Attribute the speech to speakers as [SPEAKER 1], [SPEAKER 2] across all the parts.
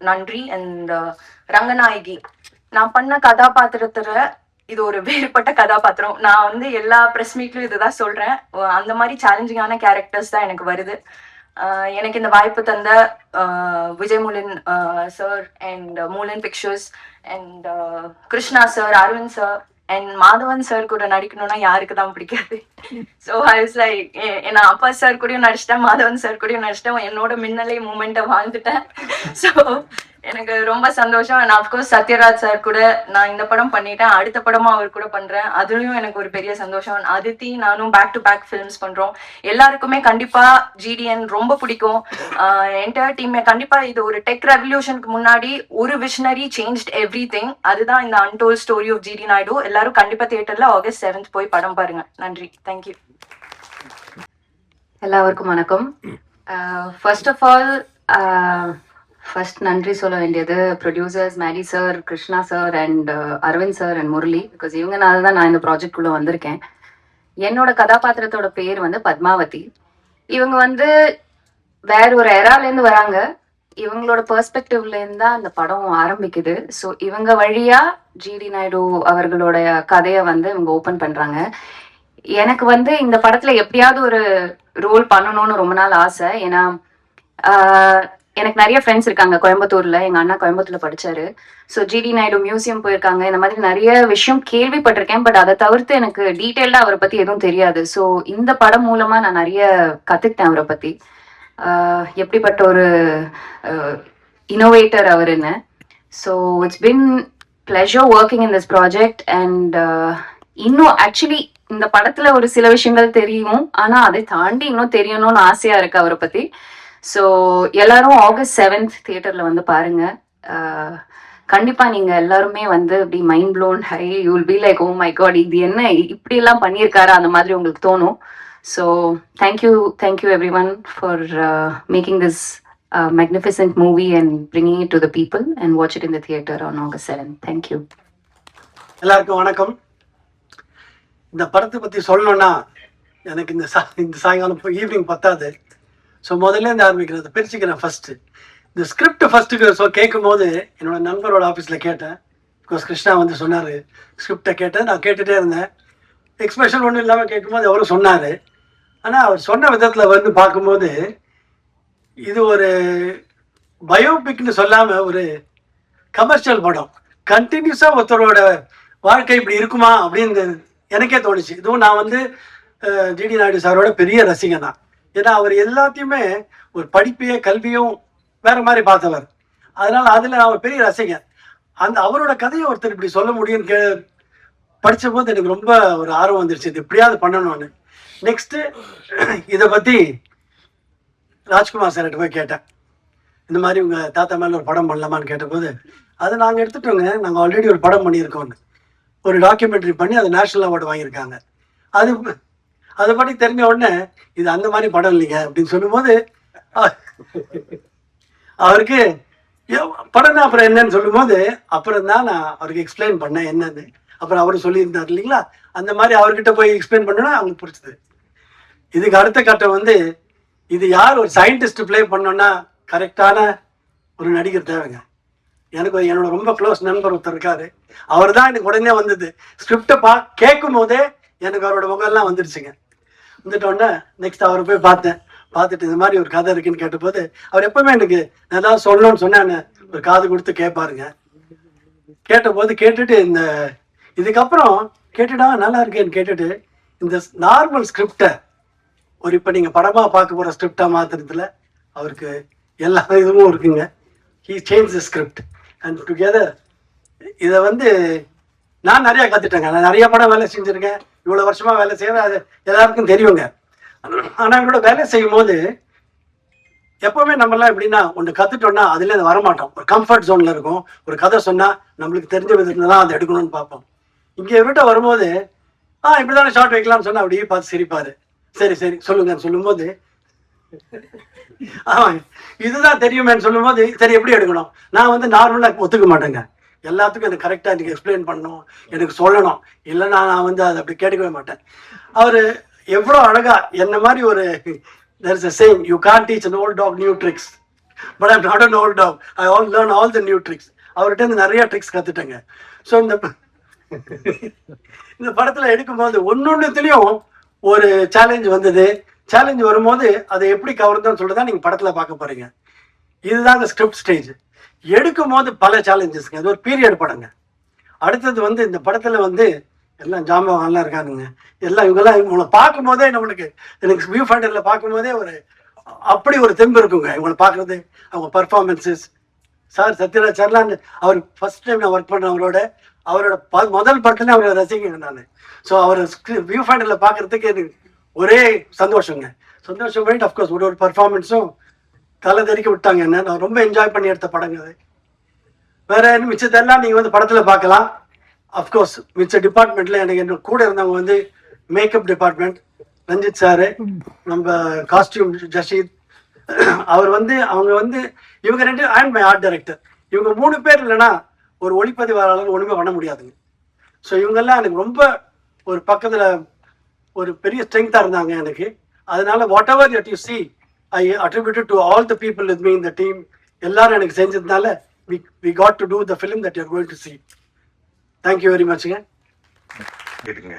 [SPEAKER 1] நன்றி. அண்ட் ரங்கநாயகி, நான் பண்ண கதாபாத்திரத்துல இது ஒரு வேறுபட்ட கதாபாத்திரம். நான் வந்து எல்லா ப்ரெஸ் மீட்லயும் இதுதான் சொல்றேன். அந்த மாதிரி சேலஞ்சிங்கான கேரக்டர்ஸ் தான் எனக்கு வருது. எனக்கு இந்த வாய்ப்பு தந்த Vijay Moolan sir and Moolan pictures and Krishna sir, Aravind sir and Madhavan sir கூட நடிக்கணும்னா யாருக்கு தான் பிடிக்காது. ஸோ ஐ வாஸ் லைக், நான் அப்பா சார் கூடயும் நடிச்சிட்டேன், மாதவன் சார் கூடயும் நடிச்சிட்டேன், என்னோட மின்னலை மூமெண்ட்டை வாழ்ந்துட்டேன். ஸோ எனக்கு ரொம்ப சந்தோஷம். நான் அப்கோர்ஸ் சத்யராஜ் சார் கூட நான் இந்த படம் பண்ணிட்டேன், அடுத்த படமும் அவர் கூட பண்றேன், அதுலயும் எனக்கு ஒரு பெரிய சந்தோஷம். அதித்தி நானும் பேக் டு பேக் ஃபிலிம்ஸ் பண்றோம். எல்லாருக்குமே கண்டிப்பா GDN ரொம்ப பிடிக்கும். என்டையர் டீமே கண்டிப்பா இது ஒரு டெக் ரெவல்யூஷனுக்கு முன்னாடி ஒரு விஷனரி சேஞ்ச்ட் எவ்ரிதிங். அதுதான் இந்த untold story of GD Naidu. எல்லாரும் கண்டிப்பா தியேட்டர்ல August 7th போய் படம் பாருங்க. நன்றி, தேங்க்யூ.
[SPEAKER 2] எல்லாருக்கும் வணக்கம். ஃபர்ஸ்ட் ஆஃப் ஆல் ஃபர்ஸ்ட் நன்றி சொல்ல வேண்டியது producers Mary sir, Krishna sir and Aravind sir and Murali. Because இவங்கனால தான் நான் இந்த ப்ராஜெக்ட்குள்ளே வந்திருக்கேன். என்னோட கதாபாத்திரத்தோட பேர் வந்து பத்மாவதி. இவங்க வந்து வேற ஒரு எராலேருந்து வராங்க. இவங்களோட பெர்ஸ்பெக்டிவ்லேருந்து தான் அந்த படம் ஆரம்பிக்குது. ஸோ இவங்க வழியா GD நாயுடு அவர்களோட கதையை வந்து இவங்க ஓப்பன் பண்ணுறாங்க. எனக்கு வந்து இந்த படத்தில் எப்படியாவது ஒரு ரோல் பண்ணணும்னு ரொம்ப நாள் ஆசை. ஏன்னா எனக்கு நிறைய ஃப்ரெண்ட்ஸ் இருக்காங்க கோயம்புத்தூர்ல. எங்க அண்ணா கோயம்புத்தூர்ல படிச்சாரு. ஸோ GD நாயுடு மியூசியம் போயிருக்காங்க. இந்த மாதிரி நிறைய விஷயம் கேள்விப்பட்டிருக்கேன். பட் அதை தவிர்த்து எனக்கு டீட்டெயில்டா அவரை பத்தி எதுவும் தெரியாது. ஸோ இந்த படம் மூலமா நான் நிறைய கத்துக்கிட்டேன் அவரை பத்தி. எப்படிப்பட்ட ஒரு இன்னோவேட்டர் அவருன்னு. So it's been pleasure working in this project. And இன்னும் ஆக்சுவலி இந்த படத்துல ஒரு சில விஷயங்கள் தெரியும், ஆனா அதை தாண்டி இன்னும் தெரியணும்னு ஆசையா இருக்கு அவரை பத்தி. ஸோ எல்லாரும் August 7th தியேட்டர்ல வந்து பாருங்க. கண்டிப்பா நீங்க எல்லாருமே வந்து இப்படி mind blown high, you will be like, oh my god, இது என்ன இப்படி எல்லாம் பண்ணியிருக்காரு அந்த மாதிரி உங்களுக்கு தோணும். So thank you everyone for making this magnificent movie and bringing it to the people, and watch it in the theater on August 7th. Thank you.
[SPEAKER 3] எல்லாருக்கும் வணக்கம். இந்த படத்தை பற்றி சொல்லணும்னா எனக்கு இந்த சாயங்காலம் ஈவினிங் பத்தாது. ஸோ முதல்ல இருந்து ஆரம்பிக்கிறது பிரிச்சுக்கிறேன். ஃபஸ்ட்டு இந்த ஸ்கிரிப்ட் ஃபஸ்ட்டுக்கு கேட்கும் போது என்னோட நண்பரோட ஆஃபீஸில் கேட்டேன். பிகாஸ் கிருஷ்ணா வந்து சொன்னார், ஸ்கிரிப்டை கேட்டேன். நான் கேட்டுகிட்டே இருந்தேன். எக்ஸ்பிரஷன் ஒன்றும் இல்லாமல் கேட்கும்போது அவரும் சொன்னார். ஆனால் அவர் சொன்ன விதத்தில் வந்து பார்க்கும்போது இது ஒரு பயோபிக்னு சொல்லாமல் ஒரு கமர்ஷியல் படம். கண்டினியூஸாக ஒருத்தரோட வாழ்க்கை இப்படி இருக்குமா அப்படின்னு எனக்கே தோணுச்சு. இதுவும் நான் வந்து GD நாயுடு சாரோட பெரிய ரசிகன் தான். ஏன்னா அவர் எல்லாத்தையுமே ஒரு படிப்பையும் கல்வியும் வேற மாதிரி பார்த்தவர். அதனால அதில் நான் ஒரு பெரிய ரசிகன். அவரோட கதையை ஒருத்தர் இப்படி சொல்ல முடியும்னு படித்த போது எனக்கு ரொம்ப ஒரு ஆர்வம் வந்துருச்சு, இது எப்படியாவது பண்ணணும்னு. நெக்ஸ்ட்டு இதை பற்றி ராஜ்குமார் சார்கிட்ட போய் கேட்டேன். இந்த மாதிரி உங்கள் தாத்தா மேலே ஒரு படம் பண்ணலாமான்னு கேட்டபோது, அதை நாங்கள் எடுத்துட்டோங்க, நாங்கள் ஆல்ரெடி ஒரு படம் பண்ணியிருக்கோன்னு ஒரு டாக்குமெண்ட்ரி பண்ணி அது நேஷனல் அவார்டு வாங்கியிருக்காங்க. அதை பற்றி தெரிஞ்ச உடனே இது அந்த மாதிரி படம் இல்லைங்க அப்படின்னு சொல்லும்போது அவருக்கு படம்னா அப்புறம் என்னன்னு சொல்லும்போது அப்புறம் தான் நான் அவருக்கு எக்ஸ்பிளைன் பண்ணேன் என்னன்னு. அப்புறம் அவரு சொல்லியிருந்தார் இல்லைங்களா, அந்த மாதிரி அவர்கிட்ட போய் எக்ஸ்பிளைன் பண்ணோன்னா அவங்களுக்கு பிடிச்சது. இதுக்கு அடுத்த கட்டம் வந்து இது யார் ஒரு சயின்டிஸ்ட் பிளே பண்ணோன்னா கரெக்டான ஒரு நடிகர் தேவைங்க. எனக்கு என்னோட ரொம்ப க்ளோஸ் நண்பர் ஒருத்தர் இருக்காரு. அவர் தான் எனக்கு உடனே வந்தது. ஸ்கிரிப்டை கேட்கும் போதே எனக்கு அவரோட முகம்லாம் வந்துருச்சுங்க. வந்துட்டோன்னே நெக்ஸ்ட் அவரை போய் பார்த்துட்டு இந்த மாதிரி ஒரு கதை இருக்குன்னு கேட்டபோது அவர் எப்பவுமே எனக்கு ஏதாவது சொல்லணும்னு சொன்னேன், ஒரு காது கொடுத்து கேட்பாருங்க. கேட்டபோது கேட்டுட்டு இதுக்கப்புறம் கேட்டுட்டா நல்லா இருக்கேன்னு கேட்டுட்டு இந்த நார்மல் ஸ்கிரிப்டை ஒரு இப்போ நீங்கள் படமாக பார்க்க போகிற ஸ்கிரிப்டாக மாற்றுறதுல அவருக்கு எல்லா இதுவும் இருக்குங்க. He change the script and together இதை வந்து நான் நிறையா கற்றுட்டேங்க. நான் நிறைய படம் வேலை செஞ்சுருக்கேன், இவ்வளோ வருஷமாக வேலை செய்வேன், அது எல்லாருக்கும் தெரியுங்க. ஆனால் இவங்களோட வேலை செய்யும் போது எப்போவுமே நம்மளாம் எப்படின்னா ஒன்று கற்றுட்டோன்னா அதுலேருந்து வரமாட்டோம். ஒரு கம்ஃபர்ட் ஜோனில் இருக்கும். ஒரு கதை சொன்னால் நம்மளுக்கு தெரிஞ்ச விதத்தில் தான் அதை எடுக்கணும்னு பார்ப்போம். இங்கே இவர்கிட்ட வரும்போது இப்படி தானே ஷார்ட் வைக்கலாம்னு சொன்னால் அப்படியே பார்த்து சிரிப்பார். சரி சொல்லுங்கன்னு சொல்லும்போது இதுதான் தெரியுமேன்னு சொல்லும்போது சரி எப்படி எடுக்கணும், நான் வந்து நார்மலாக ஒத்துக்க மாட்டேங்க. எல்லாத்துக்கும் எனக்கு கரெக்டாக எனக்கு எக்ஸ்பிளைன் பண்ணணும், எனக்கு சொல்லணும், இல்லைன்னா நான் வந்து அதை அப்படி கேட்டுக்கவே மாட்டேன். அவர் எவ்வளோ அழகா என்ன மாதிரி ஒரு there is a saying, you can't teach an old dog new tricks. But I'm not an old dog. I learn all the new tricks. அவர்கிட்ட இருந்து நிறைய ட்ரிக்ஸ் கற்றுட்டேங்க. ஸோ இந்த படத்தில் எடுக்கும்போது ஒன்னொன்றுத்துலேயும் ஒரு சேலஞ்ச் வந்தது. சேலஞ்ச் வரும்போது அதை எப்படி கவர்ந்தோன்னு சொல்லிட்டு தான் நீங்கள் படத்தில் பார்க்க போகிறீங்க. இதுதான் இந்த ஸ்கிரிப்ட் ஸ்டேஜ். எடுக்கும் போது பல சேலஞ்சஸ்ங்க. அது ஒரு பீரியட் படங்க. அடுத்தது வந்து இந்த படத்தில் வந்து எல்லாம் ஜாம்பவான்லாம் இருக்கானுங்க. எல்லாம் இவங்கெல்லாம் இவங்களை பார்க்கும் போதே நம்மளுக்கு எனக்கு வியூ ஃபைண்டரில் பார்க்கும் போதே ஒரு அப்படி ஒரு தெம்பு இருக்குங்க இவங்களை பார்க்குறது, அவங்க பர்ஃபார்மன்ஸஸ். சார் சத்யராஜ் சார்லாம் அவர் ஃபர்ஸ்ட் டைம் நான் ஒர்க் பண்ணேன் அவரோட முதல் படத்துல அவரை ரசிக்கங்க நான். ஸோ அவர் வியூ ஃபைண்டரில் பார்க்குறதுக்கு எனக்கு ஒரே சந்தோஷங்க. சந்தோஷம் போயிட்டு அஃப்கோர்ஸ் ஒரு பர்ஃபார்மன்ஸும் தலை தெறிக்க விட்டாங்க என்ன. நான் ரொம்ப என்ஜாய் பண்ணி எடுத்த படங்க அது. வேற மிச்சத்தெல்லாம் நீங்கள் வந்து படத்தில் பார்க்கலாம். அஃப்கோர்ஸ் மிச்ச டிபார்ட்மெண்ட்டில் எனக்கு என்ன கூட இருந்தவங்க வந்து மேக்கப் டிபார்ட்மெண்ட் ரஞ்சித் சாரு, நம்ம காஸ்டியூம் ஜஷீத், அவர் வந்து அவங்க வந்து இவங்க 2 அண்ட் மை ஆர்ட் டைரக்டர், இவங்க 3 பேர் இல்லைன்னா ஒரு ஒளிப்பதிவாளர் ஒன்றுமே பண்ண முடியாதுங்க. ஸோ இவங்கெல்லாம் எனக்கு ரொம்ப ஒரு பக்கத்தில் ஒரு பெரிய ஸ்ட்ரென்த்தாக இருந்தாங்க எனக்கு. அதனால what ever that you see I attributed to all the people with me இந்த டீம். எல்லாரும் எனக்கு செஞ்சதுனால we got to do the film that you're going to see. Thank you very much.
[SPEAKER 4] கேட்டுங்க.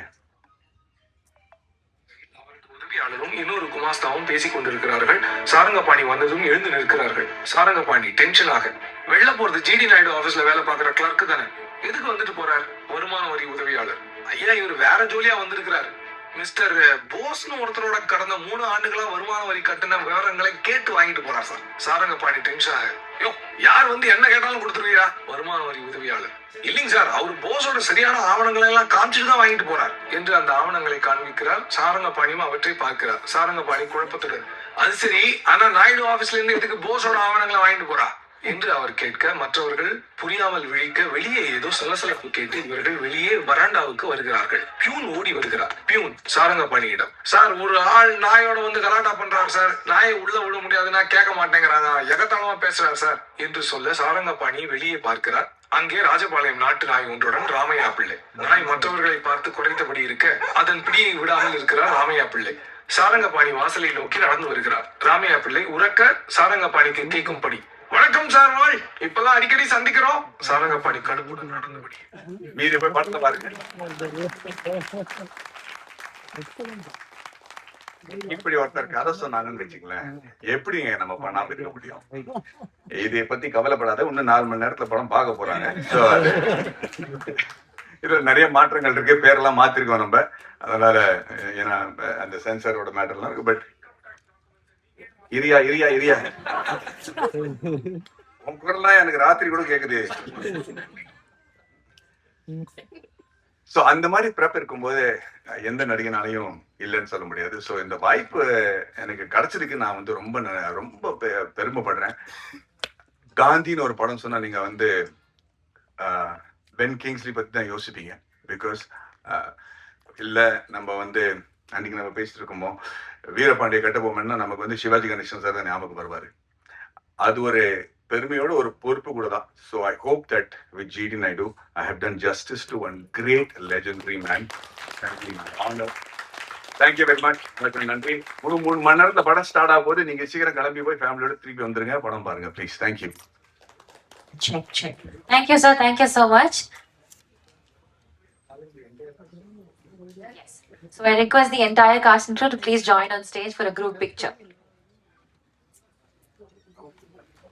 [SPEAKER 4] உதவியாளரும் இன்னொரு குமாஸ்தாவும் பேசிக் கொண்டிருக்கிறார்கள். சாரங்கபாணி வந்ததும் எழுந்து நிற்கிறார்கள். சாரங்கபாணி டென்ஷனாக, வெளில போறது ஜிடி நாயுடு ஆபீஸ்ல வேலை பார்க்குற கிளர்க்கு தானே, எதுக்கு வந்துட்டு போறார்? வருமான வரி உதவியாளர். ஐயா இவர் வேற ஜோலியா வந்திருக்கிறாரு. மிஸ்டர் போஸ்னு ஒருத்தரோட கடந்த 3 ஆண்டுகளா வருமான வரி கட்டின விவரங்களை கேட்டு வாங்கிட்டு போறார் சார். சாரங்கபாணி டென்ஷன் ஆக, யோ யார் வந்து என்ன கேட்டாலும் கொடுத்துருவீரா? வருமான வரி உதவியாளர். இல்லைங்க சார், அவர் போஸோட சரியான ஆவணங்களை எல்லாம் காமிச்சிட்டு தான் வாங்கிட்டு போறார் என்று அந்த ஆவணங்களை காண்பிக்கிறார். சாரங்கபாணியும் அவற்றை பார்க்கிறார். சாரங்கபாணி குழப்பத்துடன், அது சரி, ஆனா நாயுடு ஆபீஸ்ல இருந்து எதுக்கு போஸோட ஆவணங்களை வாங்கிட்டு போறா என்று அவர் கேட்க, மற்றவர்கள் புரியாமல் விழிக்க, வெளியே ஏதோ சலசலப்பு கேட்டு இவர்கள் வெளியே வராண்டாவுக்கு வருகிறார்கள். பியூன் ஓடி வருகிறார். பியூன் சாரங்கபாணியிடம், சார் ஒரு ஆள் நாயோட வந்து கலாட்டா பண்றாரு சார், நாயை உள்ள விட முடியாதுன்னா கேட்க மாட்டேங்கிறாங்க, எகத்தாளமா பேசுறாரு சார் என்று சொல்ல சாரங்கபாணி வெளியே பார்க்கிறார். அங்கே ராஜபாளையம் நாட்டு நாய் ஒன்றுடன் ராமையா பிள்ளை. நாய் மற்றவர்களை பார்த்து குறைத்தபடி இருக்க அதன் பிடியை விடாமல் இருக்கிறார் ராமையா பிள்ளை. சாரங்கபாணி வாசலை நோக்கி நடந்து வருகிறார். ராமையா பிள்ளை உறக்க சாரங்கபாணிக்கு கேட்கும்படி, வணக்கம் சார், வாழ், இப்பதான் அடிக்கடி சந்திக்கிறோம். சாரங்கபாணி கடுப்புடன் நடந்தபடி, மீறி போய் படத்தை பாருங்க.
[SPEAKER 5] இப்படி ஒருத்தர் கதை சொன்னாங்கன்னு வச்சுங்களேன், எப்படிங்க நம்ம பண்ணாம இருக்க முடியும்? இதை பத்தி கவலைப்படாத, இன்னும் 4 மணி நேரத்துல படம் பார்க்க போறாங்க. சோ இதுல நிறைய மாற்றங்கள் இருக்கு, பேரெல்லாம் மாத்திருக்கோம் நம்ம. அதனால ஏன்னா அந்த சென்சாரோட மேட்டர்லாம் இருக்கு. பட் இரியா இரியா இரியா உன் குரல்லாம் எனக்கு ராத்திரி கூட கேக்குது. ஸோ அந்த மாதிரி ப்ரெப் இருக்கும்போது எந்த நடிகனாலையும் இல்லைன்னு சொல்ல முடியாது. ஸோ இந்த வாய்ப்பு எனக்கு கிடைச்சிருக்கு. நான் வந்து ரொம்ப ரொம்ப பெருமைப்படுறேன். காந்தின்னு ஒரு படம் சொன்னா நீங்க வந்து பென் கிங்ஸ்லி பத்தி தான் யோசிப்பீங்க. பிகாஸ் இல்லை நம்ம வந்து அன்னைக்கு நம்ம பேசிட்டு இருக்கோமோ வீரபாண்டிய கட்டபொம்மன்னா நமக்கு வந்து சிவாஜி கணேசன் சார் தான் ஞாபகம் வருவாரு. அது ஒரு பெருமையோட ஒரு பொறுப்பு கூட தான். So I hope that with GD Naidu I have done justice to one great legendary man. Thank you very much. நன்றி. 3 மணி நேரத்துல படம் ஸ்டார்ட் ஆகும் போது நீங்க சீக்கிரம் கிளம்பி போய் ஃபேமிலியோட திருப்பி வந்துருங்க, படம் பாருங்க please. Thank you.
[SPEAKER 6] Check. Thank you, sir. Thank you so much. Yes. So I request the entire cast and crew to please join on stage for a group picture.